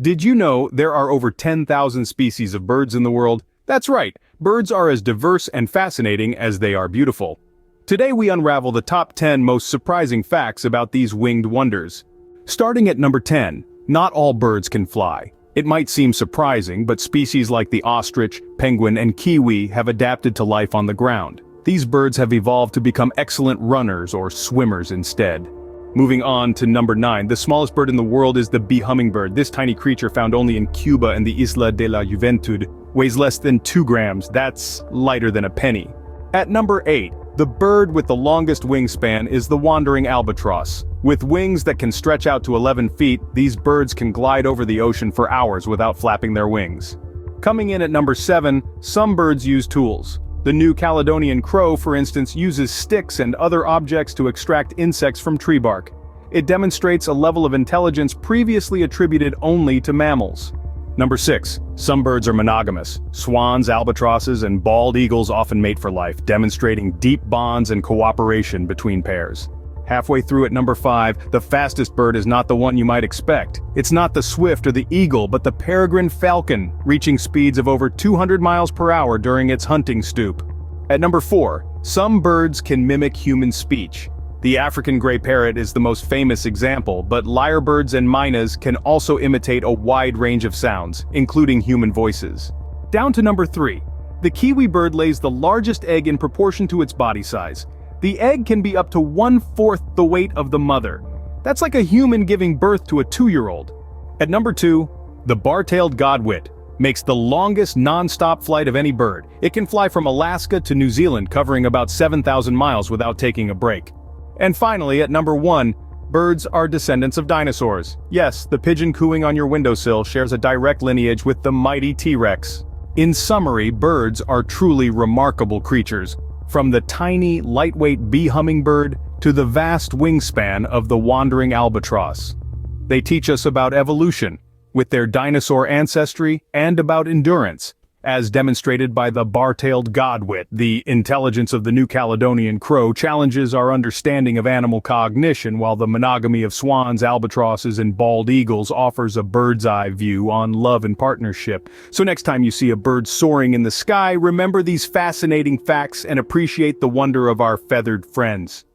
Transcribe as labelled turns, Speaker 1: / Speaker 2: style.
Speaker 1: Did you know there are over 10,000 species of birds in the world? That's right, birds are as diverse and fascinating as they are beautiful. Today we unravel the top 10 most surprising facts about these winged wonders. Starting at number 10, not all birds can fly. It might seem surprising, but species like the ostrich, penguin, and kiwi have adapted to life on the ground. These birds have evolved to become excellent runners or swimmers instead. Moving on to number 9, the smallest bird in the world is the bee hummingbird. This tiny creature, found only in Cuba and the Isla de la Juventud, weighs less than 2 grams. That's lighter than a penny. At number 8, the bird with the longest wingspan is the wandering albatross. With wings that can stretch out to 11 feet, these birds can glide over the ocean for hours without flapping their wings. Coming in at number 7, some birds use tools. The New Caledonian crow, for instance, uses sticks and other objects to extract insects from tree bark. It demonstrates a level of intelligence previously attributed only to mammals. Number 6. Some birds are monogamous. Swans, albatrosses, and bald eagles often mate for life, demonstrating deep bonds and cooperation between pairs. Halfway through at number 5, the fastest bird is not the one you might expect. It's not the swift or the eagle, but the peregrine falcon, reaching speeds of over 200 miles per hour during its hunting stoop. At number 4, some birds can mimic human speech. The African gray parrot is the most famous example, but lyrebirds and mynas can also imitate a wide range of sounds, including human voices. Down to number 3, the kiwi bird lays the largest egg in proportion to its body size. The egg can be up to 1/4 the weight of the mother. That's like a human giving birth to a 2-year-old. At number 2, the bar-tailed godwit makes the longest non-stop flight of any bird. It can fly from Alaska to New Zealand, covering about 7,000 miles without taking a break. And finally, at number 1, birds are descendants of dinosaurs. Yes, the pigeon cooing on your windowsill shares a direct lineage with the mighty T-Rex. In summary, birds are truly remarkable creatures. From the tiny, lightweight bee hummingbird to the vast wingspan of the wandering albatross. They teach us about evolution, with their dinosaur ancestry, and about endurance, as demonstrated by the bar-tailed godwit. The intelligence of the New Caledonian crow challenges our understanding of animal cognition, while the monogamy of swans, albatrosses, and bald eagles offers a bird's-eye view on love and partnership. So next time you see a bird soaring in the sky, remember these fascinating facts and appreciate the wonder of our feathered friends.